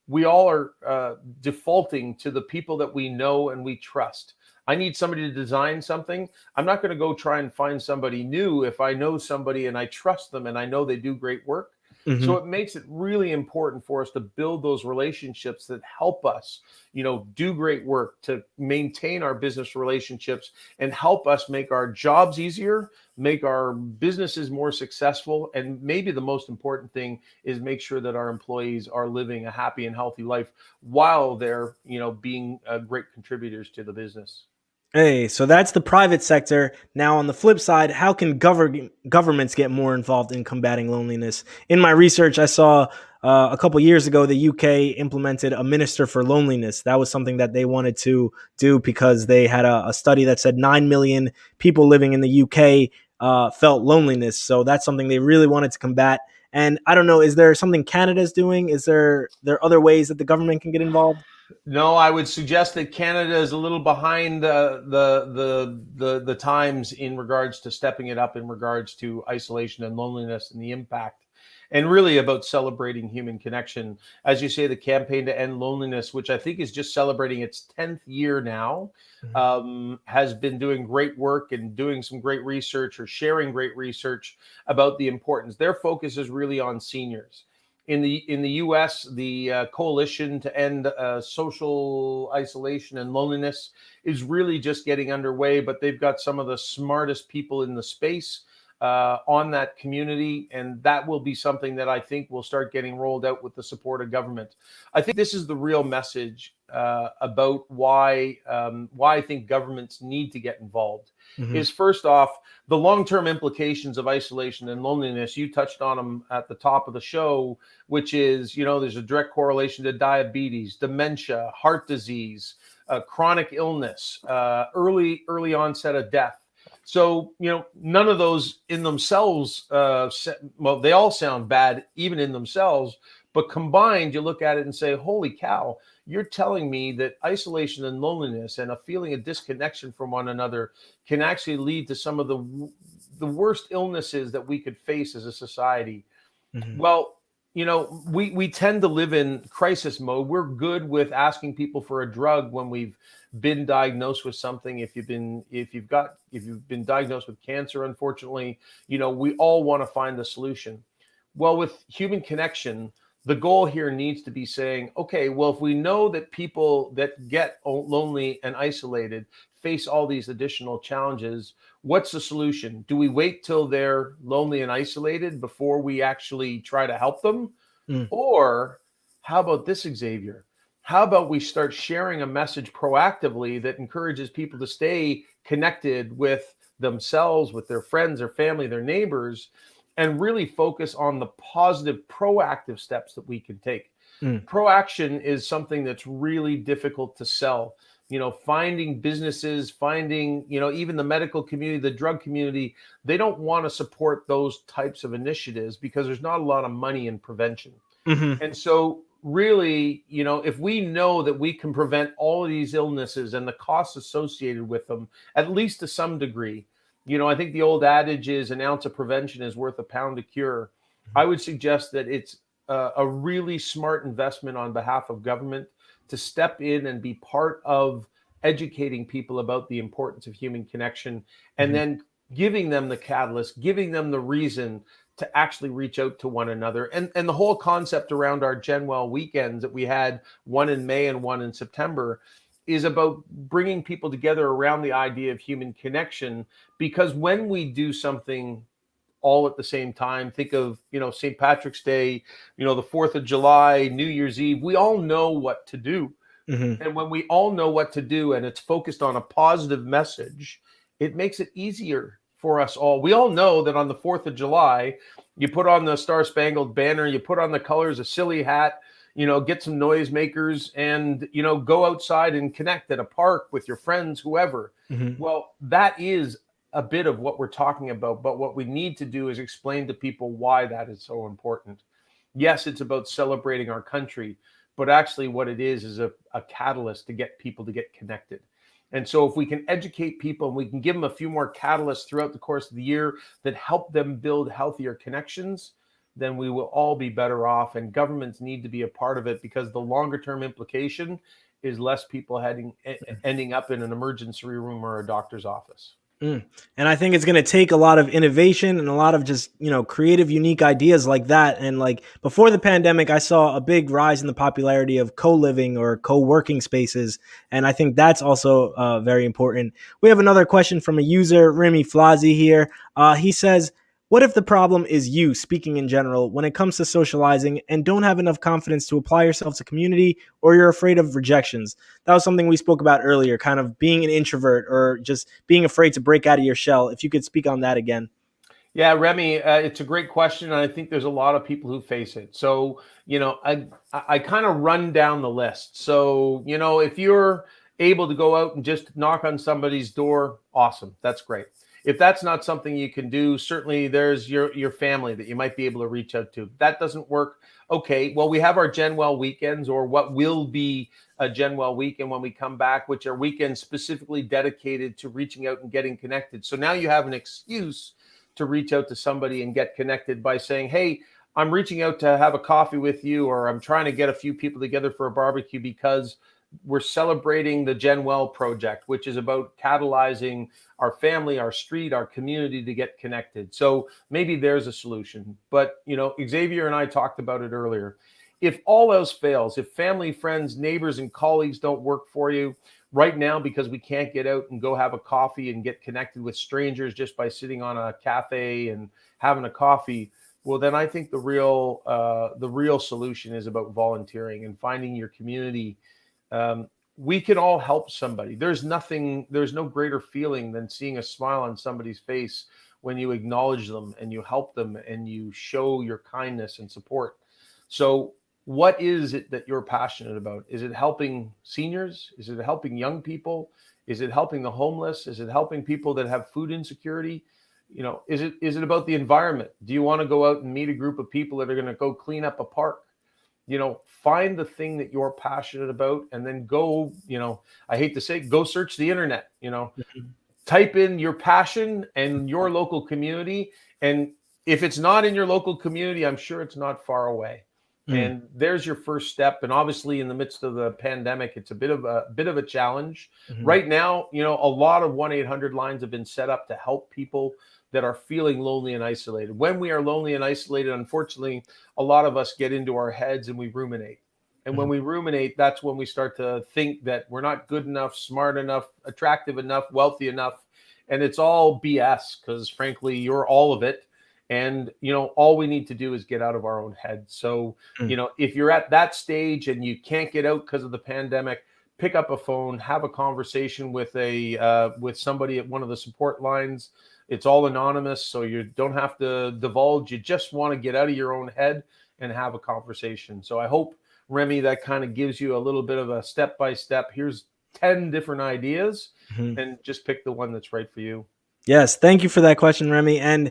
we all are defaulting to the people that we know and we trust. I need somebody to design something. I'm not going to go try and find somebody new if I know somebody and I trust them and I know they do great work. Mm-hmm. So it makes it really important for us to build those relationships that help us, do great work, to maintain our business relationships and help us make our jobs easier, make our businesses more successful. And maybe the most important thing is make sure that our employees are living a happy and healthy life while they're, being great contributors to the business. Hey, so that's the private sector. Now, on the flip side, how can governments get more involved in combating loneliness? In my research, I saw a couple years ago the UK implemented a minister for loneliness. That was something that they wanted to do because they had a study that said 9 million people living in the UK felt loneliness. So that's something they really wanted to combat. And I don't know, is there something Canada's doing? Is there other ways that the government can get involved? No, I would suggest that Canada is a little behind the times in regards to stepping it up in regards to isolation and loneliness and the impact, and really about celebrating human connection. As you say, the campaign to end loneliness, which I think is just celebrating its 10th year now, Mhm. has been doing great work and doing some great research or sharing great research about the importance. Their focus is really on seniors. In the U.S., the coalition to end social isolation and loneliness is really just getting underway, but they've got some of the smartest people in the space on that community, and that will be something that I think will start getting rolled out with the support of government. I think this is the real message about why I think governments need to get involved. Mhm. Is first off, the long-term implications of isolation and loneliness. You touched on them at the top of the show, which is, there's a direct correlation to diabetes, dementia, heart disease, chronic illness, early onset of death. So, none of those in themselves, well, they all sound bad, even in themselves. But combined, you look at it and say, holy cow, you're telling me that isolation and loneliness and a feeling of disconnection from one another can actually lead to some of the worst illnesses that we could face as a society. Mhm. Well, we tend to live in crisis mode. We're good with asking people for a drug when we've been diagnosed with something. If you've been diagnosed with cancer, unfortunately, we all want to find the solution. Well, with human connection, the goal here needs to be saying, okay, well, if we know that people that get lonely and isolated face all these additional challenges, what's the solution? Do we wait till they're lonely and isolated before we actually try to help them? Mm. Or how about this, Xavier? How about we start sharing a message proactively that encourages people to stay connected with themselves, with their friends, their family, their neighbors, and really focus on the positive, proactive steps that we can take. Mm. Proaction is something that's really difficult to sell. Finding businesses, finding, even the medical community, the drug community, they don't want to support those types of initiatives because there's not a lot of money in prevention. Mm-hmm. And so really, if we know that we can prevent all of these illnesses and the costs associated with them, at least to some degree, I think the old adage is an ounce of prevention is worth a pound of cure. I would suggest that it's a really smart investment on behalf of government to step in and be part of educating people about the importance of human connection, and Mm-hmm. then giving them the catalyst, giving them the reason to actually reach out to one another. And the whole concept around our GenWell weekends that we had, one in May and one in September, is about bringing people together around the idea of human connection. Because when we do something all at the same time, think of, St. Patrick's Day, the 4th of July, New Year's Eve, we all know what to do. Mm-hmm. And when we all know what to do and it's focused on a positive message, it makes it easier for us all. We all know that on the 4th of July, you put on the Star Spangled Banner, you put on the colors, a silly hat, get some noisemakers, and, go outside and connect at a park with your friends, whoever. Mm-hmm. Well, that is a bit of what we're talking about. But what we need to do is explain to people why that is so important. Yes, it's about celebrating our country, but actually what it is a catalyst to get people to get connected. And so if we can educate people and we can give them a few more catalysts throughout the course of the year that help them build healthier connections, then we will all be better off. And governments need to be a part of it, because the longer term implication is less people ending up in an emergency room or a doctor's office. Mm. And I think it's going to take a lot of innovation and a lot of just, creative, unique ideas like that. And like before the pandemic, I saw a big rise in the popularity of co-living or co-working spaces. And I think that's also very important. We have another question from a user, Remy Flazi here. He says, what if the problem is you, speaking in general, when it comes to socializing and don't have enough confidence to apply yourself to community, or you're afraid of rejections? That was something we spoke about earlier, kind of being an introvert or just being afraid to break out of your shell. If you could speak on that again. Yeah, Remy, it's a great question, and I think there's a lot of people who face it. So, I kind of run down the list. So, if you're able to go out and just knock on somebody's door, awesome, that's great. If that's not something you can do, certainly there's your family that you might be able to reach out to. That doesn't work. Okay, well, we have our GenWell weekends, or what will be a GenWell weekend when we come back, which are weekends specifically dedicated to reaching out and getting connected. So now you have an excuse to reach out to somebody and get connected by saying, hey, I'm reaching out to have a coffee with you, or I'm trying to get a few people together for a barbecue because we're celebrating the GenWell Project, which is about catalyzing our family, our street, our community to get connected. So maybe there's a solution. But, Xavier and I talked about it earlier. If all else fails, if family, friends, neighbors, and colleagues don't work for you right now because we can't get out and go have a coffee and get connected with strangers just by sitting on a cafe and having a coffee, well, then I think the real solution is about volunteering and finding your community. We can all help somebody. There's no greater feeling than seeing a smile on somebody's face when you acknowledge them and you help them and you show your kindness and support. So what is it that you're passionate about? Is it helping seniors? Is it helping young people? Is it helping the homeless? Is it helping people that have food insecurity? Is it about the environment? Do you want to go out and meet a group of people that are going to go clean up a park? Find the thing that you're passionate about, and then go, I hate to say, go search the internet, type in your passion and your local community. And if it's not in your local community, I'm sure it's not far away. Mm. And there's your first step. And obviously, in the midst of the pandemic, it's a bit of a challenge Mhm. right now. A lot of 1-800 lines have been set up to help people that are feeling lonely and isolated. When we are lonely and isolated, unfortunately, a lot of us get into our heads and we ruminate. And when Mhm. we ruminate, that's when we start to think that we're not good enough, smart enough, attractive enough, wealthy enough. And it's all BS, because frankly, you're all of it. And all we need to do is get out of our own head. So Mm. if you're at that stage and you can't get out because of the pandemic, pick up a phone, have a conversation with somebody at one of the support lines. It's all anonymous, so you don't have to divulge. You just want to get out of your own head and have a conversation. So I hope, Remy, that kind of gives you a little bit of a step by step. Here's 10 different ideas, Mhm. and just pick the one that's right for you. Yes, thank you for that question, Remy. And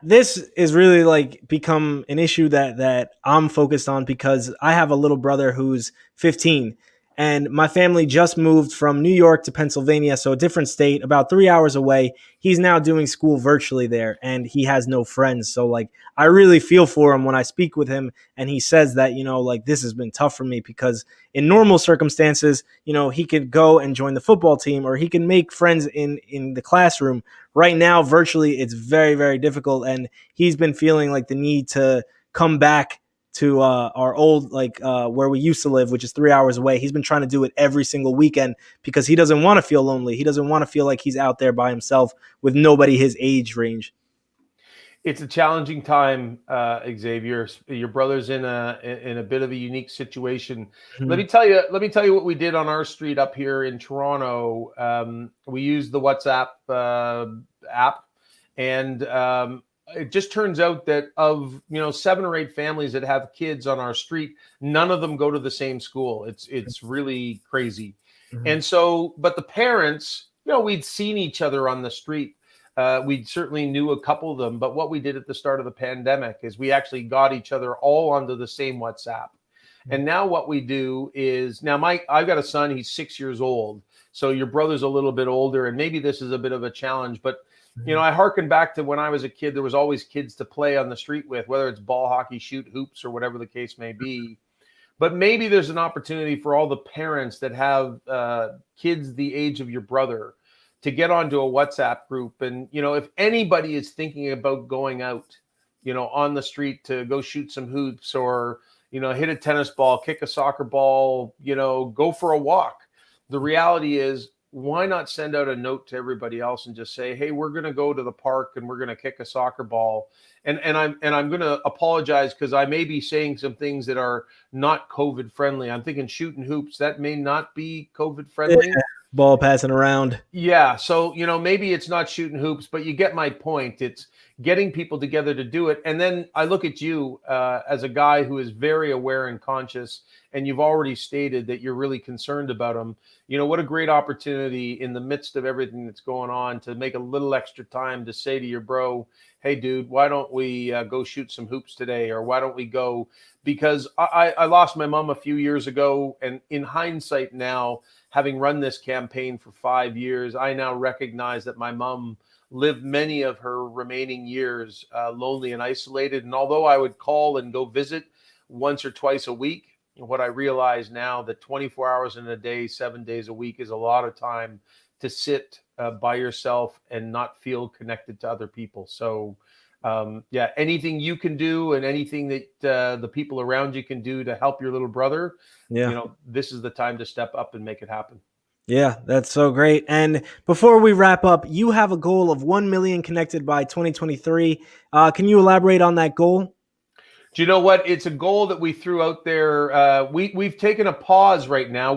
this is really like become an issue that I'm focused on because I have a little brother who's 15, and my family just moved from New York to Pennsylvania, so a different state, about 3 hours away. He's now doing school virtually there, and he has no friends. So like, I really feel for him when I speak with him, and he says that like this has been tough for me because in normal circumstances, he could go and join the football team or he can make friends in the classroom. Right now, virtually, it's very, very difficult. And he's been feeling like the need to come back to our old, like where we used to live, which is 3 hours away. He's been trying to do it every single weekend because he doesn't want to feel lonely. He doesn't want to feel like he's out there by himself with nobody his age range. It's a challenging time, Xavier. Your brother's in a bit of a unique situation. Let Mhm. me tell you. Let me tell you what we did on our street up here in Toronto. We used the WhatsApp app, and it just turns out that of 7 or 8 families that have kids on our street, none of them go to the same school. It's really crazy. Mhm. And so, but the parents, we'd seen each other on the street. We certainly knew a couple of them, but what we did at the start of the pandemic is we actually got each other all onto the same WhatsApp. And now what we do is, now I've got a son, he's 6 years old. So your brother's a little bit older, and maybe this is a bit of a challenge, but Mhm. I hearken back to when I was a kid, there was always kids to play on the street with, whether it's ball, hockey, shoot, hoops, or whatever the case may be. But maybe there's an opportunity for all the parents that have kids the age of your brother to get onto a WhatsApp group. And, if anybody is thinking about going out, on the street to go shoot some hoops or, hit a tennis ball, kick a soccer ball, go for a walk. The reality is, why not send out a note to everybody else and just say, hey, we're going to go to the park and we're going to kick a soccer ball. And I'm going to apologize because I may be saying some things that are not COVID friendly. I'm thinking shooting hoops, that may not be COVID Yeah, friendly. ball passing around. Yeah, so maybe it's not shooting hoops, but you get my point. It's getting people together to do it. And then I look at you as a guy who is very aware and conscious, and you've already stated that you're really concerned about them. What a great opportunity in the midst of everything that's going on to make a little extra time to say to your bro, "Hey, dude, why don't we go shoot some hoops today?" Or why don't we go? Because I lost my mom a few years ago, and in hindsight now, having run this campaign for 5 years, I now recognize that my mom lived many of her remaining years lonely and isolated. And although I would call and go visit once or twice a week, what I realize now that 24 hours in a day, 7 days a week is a lot of time to sit by yourself and not feel connected to other people. So, yeah, anything you can do and anything that the people around you can do to help your little brother, Yeah. this is the time to step up and make it happen. Yeah, that's so great. And before we wrap up, you have a goal of 1 million connected by 2023. Can you elaborate on that goal? Do you know what? It's a goal that we threw out there. We've taken a pause right now.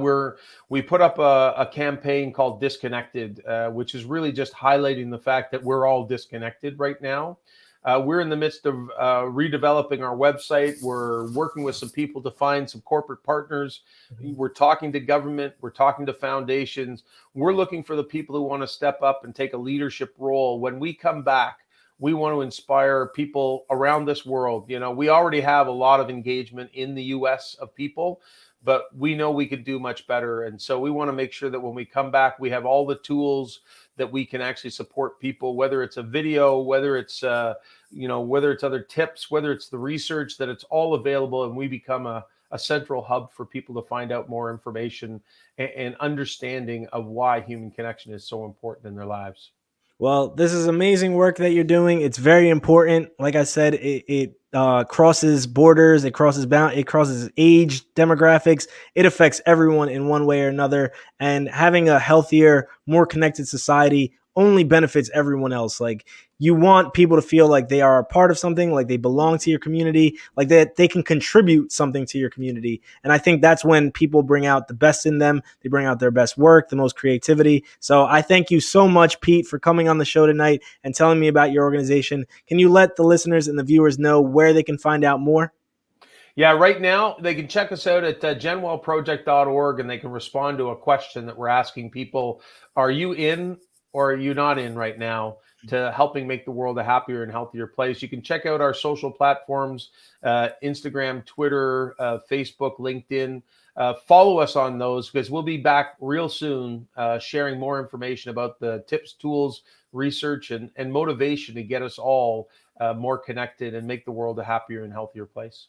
We put up a campaign called Disconnected, which is really just highlighting the fact that we're all disconnected right now. We're in the midst of redeveloping our website. We're working with some people to find some corporate partners. We're talking to government. We're talking to foundations. We're looking for the people who want to step up and take a leadership role. When we come back, we want to inspire people around this world. We already have a lot of engagement in the US of people, but we know we could do much better. And so we want to make sure that when we come back, we have all the tools that we can actually support people, whether it's a video, whether it's whether it's other tips, whether it's the research, that it's all available, and we become a central hub for people to find out more information and understanding of why human connection is so important in their lives. Well, this is amazing work that you're doing. It's very important. Like I said, it crosses borders, it crosses age demographics. It affects everyone in one way or another. And having a healthier, more connected society only benefits everyone else. Like, you want people to feel like they are a part of something, like they belong to your community, like that they can contribute something to your community. And I think that's when people bring out the best in them. They bring out their best work, the most creativity. So I thank you so much, Pete, for coming on the show tonight and telling me about your organization. Can you let the listeners and the viewers know where they can find out more? Yeah, right now they can check us out at genwellproject.org, and they can respond to a question that we're asking people. Are you in or are you not in right now to helping make the world a happier and healthier place? You can check out our social platforms, Instagram, Twitter, Facebook, LinkedIn. Follow us on those, because we'll be back real soon sharing more information about the tips, tools, research, and motivation to get us all more connected and make the world a happier and healthier place.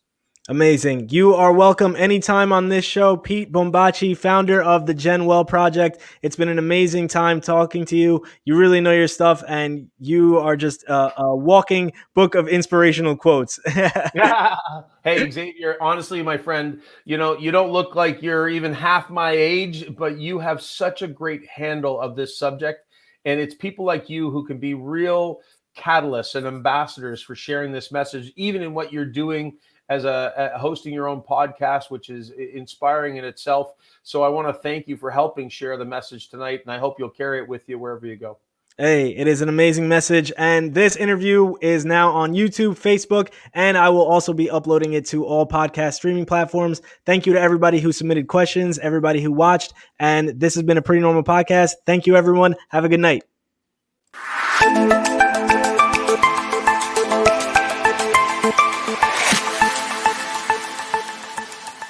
Amazing. You are welcome anytime on this show. Pete Bombaci, founder of the GenWell Project. It's been an amazing time talking to you. You really know your stuff, and you are just a walking book of inspirational quotes. Hey, Xavier, honestly, my friend, you don't look like you're even half my age, but you have such a great handle of this subject. And it's people like you who can be real catalysts and ambassadors for sharing this message, even in what you're doing as a hosting your own podcast, which is inspiring in itself. So I want to thank you for helping share the message tonight, and I hope you'll carry it with you wherever you go. Hey, it is an amazing message. And this interview is now on YouTube, Facebook, and I will also be uploading it to all podcast streaming platforms. Thank you to everybody who submitted questions, everybody who watched. And this has been a Pretty Normal Podcast. Thank you, everyone. Have a good night.